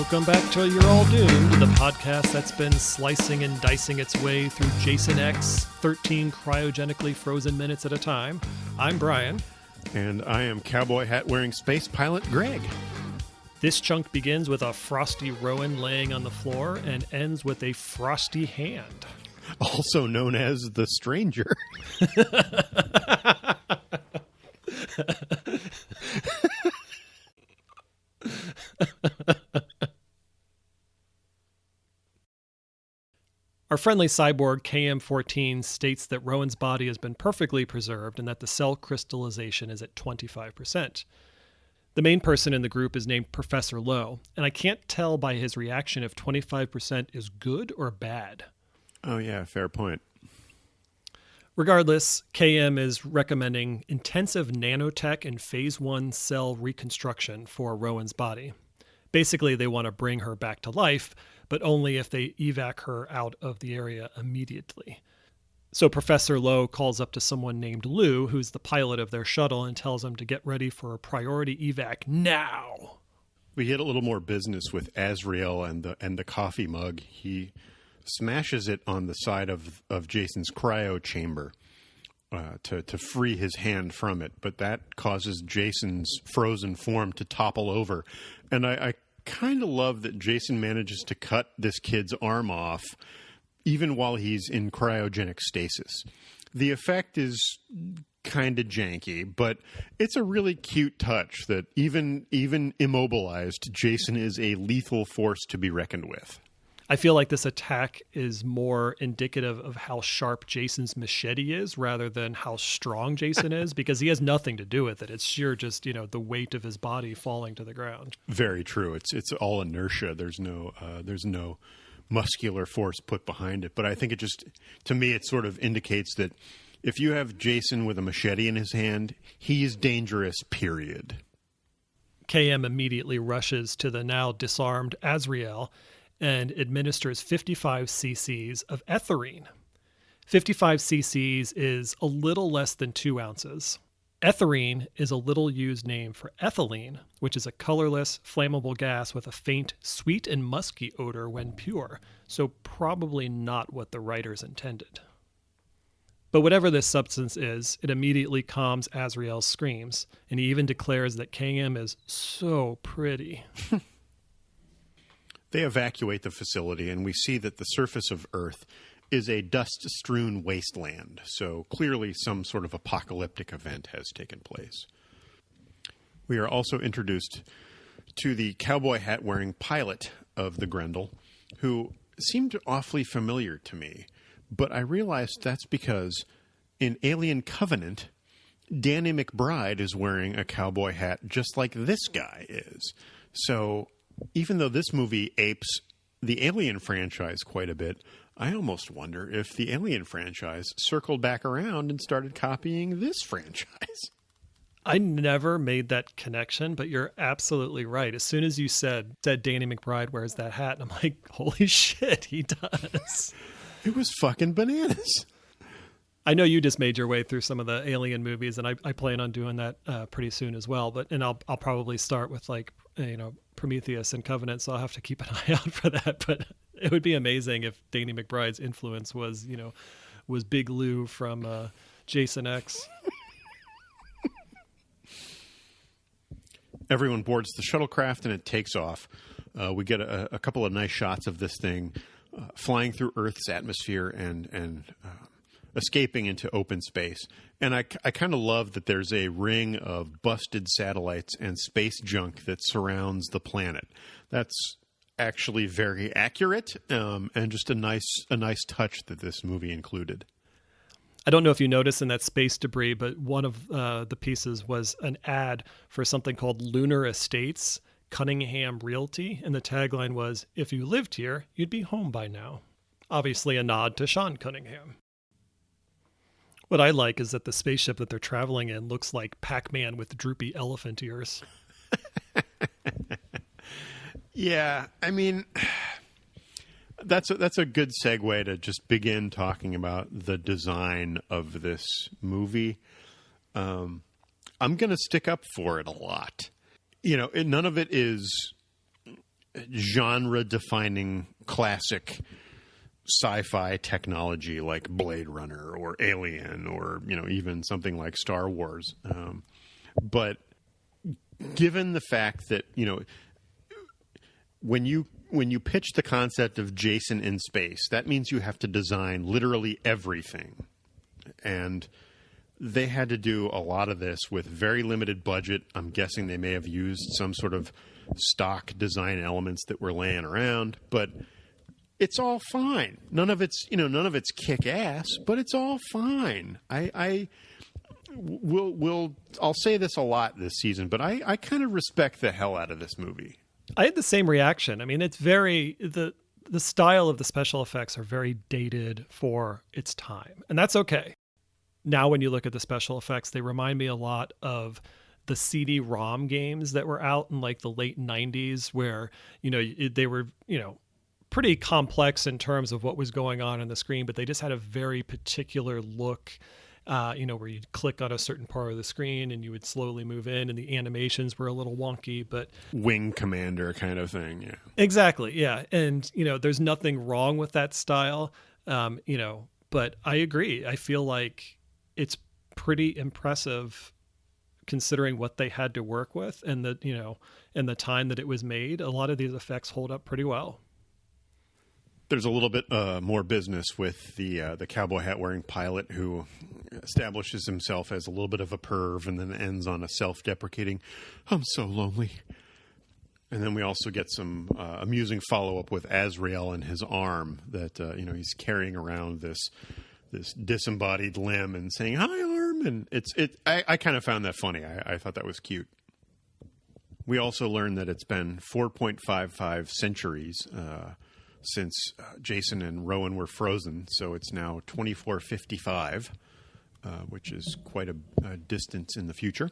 Welcome back to You're All Doomed, the podcast that's been slicing and dicing its way through Jason X 13 cryogenically frozen minutes at a time. I'm Brian. And I am cowboy hat-wearing space pilot Greg. This chunk begins with a frosty Rowan laying on the floor and ends with a frosty hand. Also known as the Stranger. Our friendly cyborg KM-14 states that Rowan's body has been perfectly preserved and that the cell crystallization is at 25%. The main person in the group is named Professor Lowe, and I can't tell by his reaction if 25% is good or bad. Oh yeah, fair point. Regardless, KM is recommending intensive nanotech and phase 1 cell reconstruction for Rowan's body. Basically, they want to bring her back to life, but only if they evac her out of the area immediately. So Professor Lowe calls up to someone named Lou, who's the pilot of their shuttle, and tells him to get ready for a priority evac now. We get a little more business with Azrael and the coffee mug. He smashes it on the side of Jason's cryo chamber to free his hand from it, but that causes Jason's frozen form to topple over. And I kind of love that Jason manages to cut this kid's arm off even while he's in cryogenic stasis. The effect is kind of janky, but it's a really cute touch that even immobilized, Jason is a lethal force to be reckoned with. I feel like this attack is more indicative of how sharp Jason's machete is rather than how strong Jason is, because he has nothing to do with it. It's sheer just, the weight of his body falling to the ground. Very true. It's all inertia. There's no muscular force put behind it. But I think to me, it sort of indicates that if you have Jason with a machete in his hand, he's dangerous, period. KM immediately rushes to the now disarmed Azrael and administers 55 cc's of etherine. 55 cc's is a little less than 2 ounces. Etherine is a little used name for ethylene, which is a colorless, flammable gas with a faint, sweet and musky odor when pure, so probably not what the writers intended. But whatever this substance is, it immediately calms Azrael's screams, and he even declares that KM is so pretty. They evacuate the facility, and we see that the surface of Earth is a dust-strewn wasteland, so clearly some sort of apocalyptic event has taken place. We are also introduced to the cowboy hat-wearing pilot of the Grendel, who seemed awfully familiar to me, but I realized that's because in Alien Covenant, Danny McBride is wearing a cowboy hat just like this guy is. So even though this movie apes the Alien franchise quite a bit, I almost wonder if the Alien franchise circled back around and started copying this franchise. I never made that connection, but you're absolutely right. As soon as you said Danny McBride wears that hat, and I'm like, holy shit, he does. It was fucking bananas. I know you just made your way through some of the Alien movies, and I plan on doing that pretty soon as well. But I'll probably start with Prometheus and Covenant, so I'll have to keep an eye out for that. But it would be amazing if Danny McBride's influence was Big Lou from Jason X. Everyone boards the shuttlecraft and it takes off. We get a couple of nice shots of this thing flying through Earth's atmosphere and escaping into open space. And I kind of love that there's a ring of busted satellites and space junk that surrounds the planet. That's actually very accurate, and just a nice touch that this movie included. I don't know if you noticed in that space debris, but one of the pieces was an ad for something called Lunar Estates, Cunningham Realty, and the tagline was, "If you lived here, you'd be home by now." Obviously a nod to Sean Cunningham. What I like is that the spaceship that they're traveling in looks like Pac-Man with droopy elephant ears. Yeah, I mean, that's a good segue to just begin talking about the design of this movie. I'm going to stick up for it a lot. None of it is genre-defining classic sci-fi technology like Blade Runner or Alien or, even something like Star Wars. But given the fact that, when you pitch the concept of Jason in space, that means you have to design literally everything. And they had to do a lot of this with very limited budget. I'm guessing they may have used some sort of stock design elements that were laying around, but it's all fine. None of it's kick ass, but it's all fine. I'll say this a lot this season, but I kind of respect the hell out of this movie. I had the same reaction. I mean, it's the style of the special effects are very dated for its time, and that's okay. Now, when you look at the special effects, they remind me a lot of the CD-ROM games that were out in like the late 90s, where, they were, pretty complex in terms of what was going on the screen, but they just had a very particular look, where you'd click on a certain part of the screen and you would slowly move in, and the animations were a little wonky, but Wing Commander kind of thing. Yeah, exactly. Yeah. And, there's nothing wrong with that style. But I agree. I feel like it's pretty impressive considering what they had to work with and and the time that it was made. A lot of these effects hold up pretty well. There's a little bit more business with the cowboy hat wearing pilot who establishes himself as a little bit of a perv and then ends on a self-deprecating, "I'm so lonely." And then we also get some amusing follow-up with Azrael and his arm that he's carrying around this disembodied limb and saying, "Hi, arm," and I kind of found that funny. I thought that was cute. We also learned that it's been 4.55 centuries since Jason and Rowan were frozen, so it's now 2455, which is quite a distance in the future.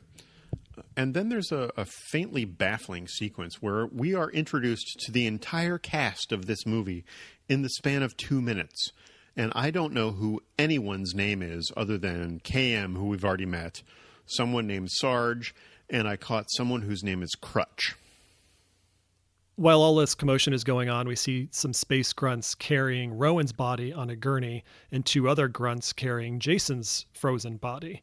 And then there's a faintly baffling sequence where we are introduced to the entire cast of this movie in the span of 2 minutes. And I don't know who anyone's name is other than KM, who we've already met, someone named Sarge, and I caught someone whose name is Crutch. While all this commotion is going on, we see some space grunts carrying Rowan's body on a gurney and 2 other grunts carrying Jason's frozen body.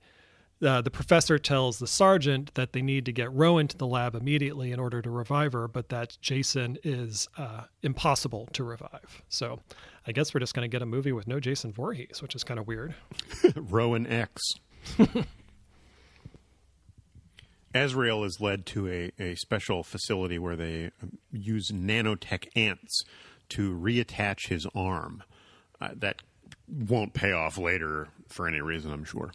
The professor tells the sergeant that they need to get Rowan to the lab immediately in order to revive her, but that Jason is impossible to revive. So I guess we're just going to get a movie with no Jason Voorhees, which is kind of weird. Rowan X. Azrael is led to a special facility where they use nanotech ants to reattach his arm. That won't pay off later for any reason, I'm sure.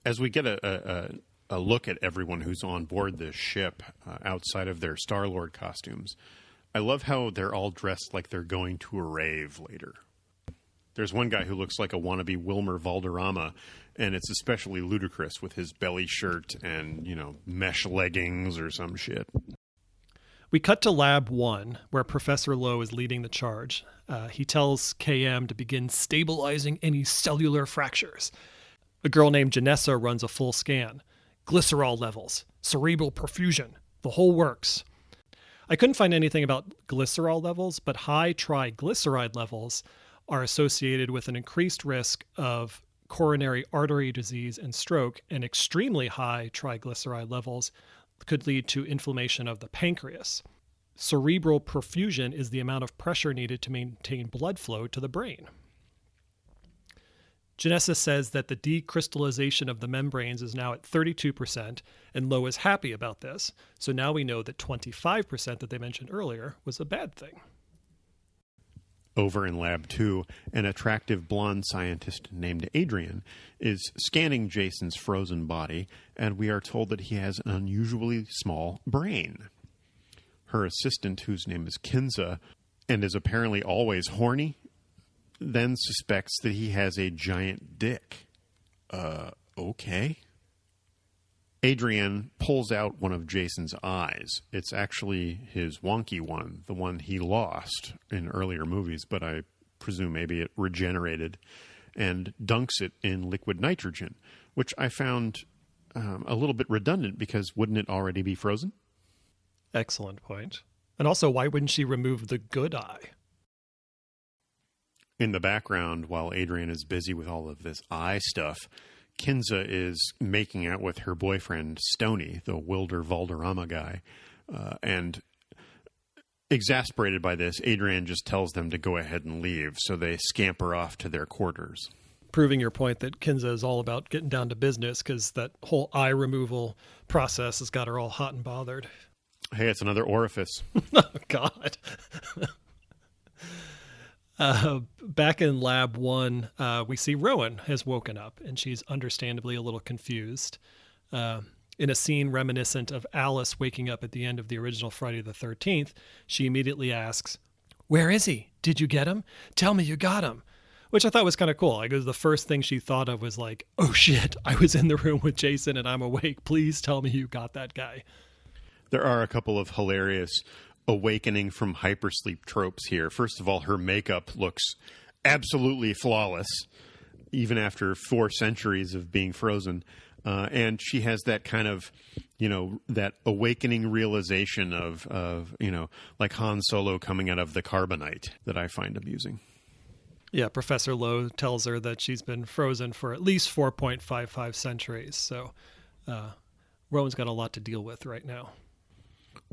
As we get a look at everyone who's on board this ship outside of their Star-Lord costumes, I love how they're all dressed like they're going to a rave later. There's one guy who looks like a wannabe Wilmer Valderrama, and it's especially ludicrous with his belly shirt and, mesh leggings or some shit. We cut to Lab 1, where Professor Lowe is leading the charge. He tells KM to begin stabilizing any cellular fractures. A girl named Janessa runs a full scan. Glycerol levels, cerebral perfusion, the whole works. I couldn't find anything about glycerol levels, but high triglyceride levels are associated with an increased risk of coronary artery disease and stroke, and extremely high triglyceride levels could lead to inflammation of the pancreas. Cerebral perfusion is the amount of pressure needed to maintain blood flow to the brain. Janessa says that the decrystallization of the membranes is now at 32%, and Lowe is happy about this. So now we know that 25% that they mentioned earlier was a bad thing. Over in Lab 2, an attractive blonde scientist named Adrian is scanning Jason's frozen body, and we are told that he has an unusually small brain. Her assistant, whose name is Kinza, and is apparently always horny, then suspects that he has a giant dick. Okay. Adrian pulls out one of Jason's eyes. It's actually his wonky one, the one he lost in earlier movies, but I presume maybe it regenerated, and dunks it in liquid nitrogen, which I found a little bit redundant because wouldn't it already be frozen? Excellent point. And also, why wouldn't she remove the good eye? In the background, while Adrian is busy with all of this eye stuff, Kinza is making out with her boyfriend, Stony, the Wilder Valderrama guy. And exasperated by this, Adrian just tells them to go ahead and leave, so they scamper off to their quarters. Proving your point that Kinza is all about getting down to business, because that whole eye removal process has got her all hot and bothered. Hey, it's another orifice. Oh, God. Back in Lab 1, we see Rowan has woken up, and she's understandably a little confused. In a scene reminiscent of Alice waking up at the end of the original Friday the 13th, she immediately asks, "Where is he? Did you get him? Tell me you got him." Which I thought was kind of cool. Like, it was the first thing she thought of was like, "Oh shit, I was in the room with Jason and I'm awake. Please tell me you got that guy." There are a couple of hilarious awakening from hypersleep tropes here. First of all, her makeup looks absolutely flawless, even after 4 centuries of being frozen. And she has that kind of, that awakening realization of like Han Solo coming out of the carbonite that I find amusing. Yeah, Professor Lowe tells her that she's been frozen for at least 4.55 centuries. So Rowan's got a lot to deal with right now.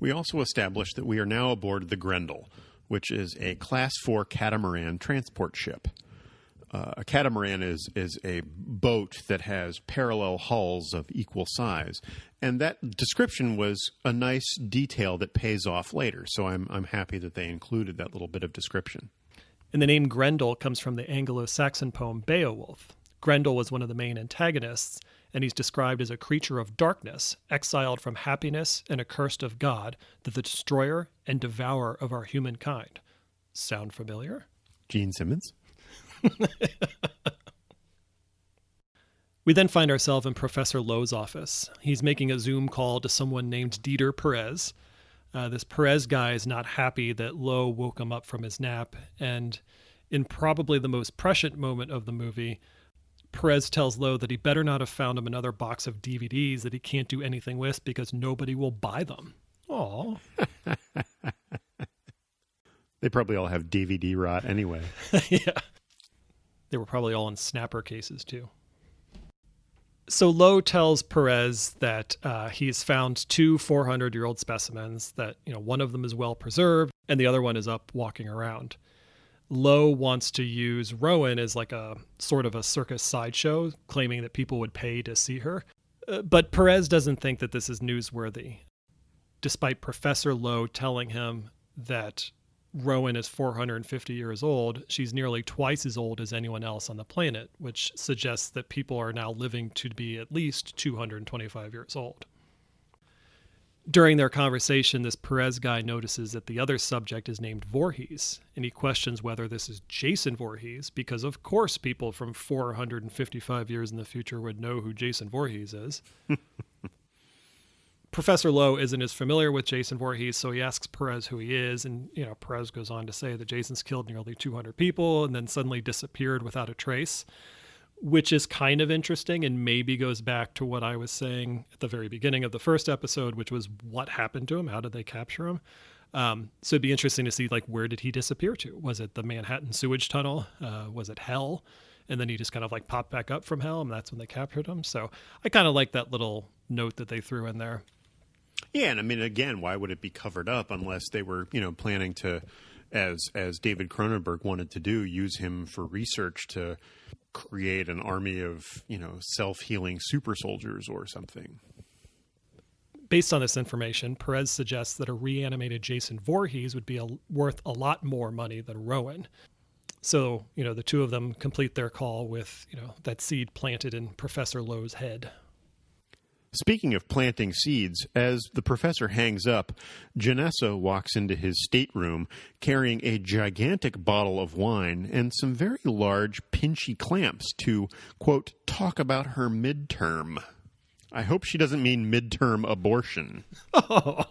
We also established that we are now aboard the Grendel, which is a Class 4 catamaran transport ship. A catamaran is a boat that has parallel hulls of equal size. And that description was a nice detail that pays off later. So I'm happy that they included that little bit of description. And the name Grendel comes from the Anglo-Saxon poem Beowulf. Grendel was one of the main antagonists, and he's described as a creature of darkness, exiled from happiness and accursed of God, the destroyer and devourer of our humankind. Sound familiar? Gene Simmons? We then find ourselves in Professor Lowe's office. He's making a Zoom call to someone named Dieter Perez. This Perez guy is not happy that Lowe woke him up from his nap, and in probably the most prescient moment of the movie, Perez tells Lowe that he better not have found him another box of DVDs that he can't do anything with because nobody will buy them. Aw. They probably all have DVD rot anyway. Yeah. They were probably all in snapper cases, too. So Lowe tells Perez that he's found 2 400-year-old specimens, that one of them is well preserved and the other one is up walking around. Lowe wants to use Rowan as like a sort of a circus sideshow, claiming that people would pay to see her. But Perez doesn't think that this is newsworthy, despite Professor Lowe telling him that Rowan is 450 years old. She's nearly twice as old as anyone else on the planet, which suggests that people are now living to be at least 225 years old. During their conversation, this Perez guy notices that the other subject is named Voorhees, and he questions whether this is Jason Voorhees, because of course people from 455 years in the future would know who Jason Voorhees is. Professor Lowe isn't as familiar with Jason Voorhees, so he asks Perez who he is, and Perez goes on to say that Jason's killed nearly 200 people and then suddenly disappeared without a trace, which is kind of interesting and maybe goes back to what I was saying at the very beginning of the first episode, which was what happened to him? How did they capture him? So it'd be interesting to see, like, where did he disappear to? Was it the Manhattan sewage tunnel? Was it hell? And then he just kind of like popped back up from hell, and that's when they captured him. So I kind of like that little note that they threw in there. Yeah, and I mean, again, why would it be covered up unless they were, planning to, as David Cronenberg wanted to do, use him for research to create an army of, self-healing super soldiers or something. Based on this information, Perez suggests that a reanimated Jason Voorhees would be worth a lot more money than Rowan. So, the two of them complete their call with, that seed planted in Professor Lowe's head. Speaking of planting seeds, as the professor hangs up, Janessa walks into his stateroom carrying a gigantic bottle of wine and some very large, pinchy clamps to, quote, talk about her midterm. I hope she doesn't mean midterm abortion. Oh.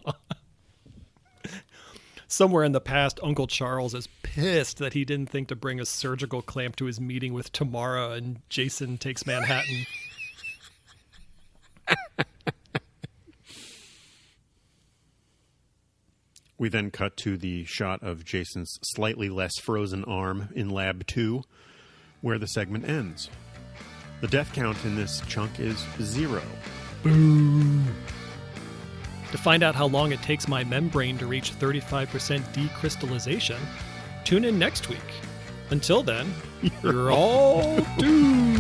Somewhere in the past, Uncle Charles is pissed that he didn't think to bring a surgical clamp to his meeting with Tamara and Jason Takes Manhattan. We then cut to the shot of Jason's slightly less frozen arm in Lab 2, where the segment ends. The death count in this chunk is 0. To find out how long it takes my membrane to reach 35% decrystallization, tune in next week. Until then, you're all doomed.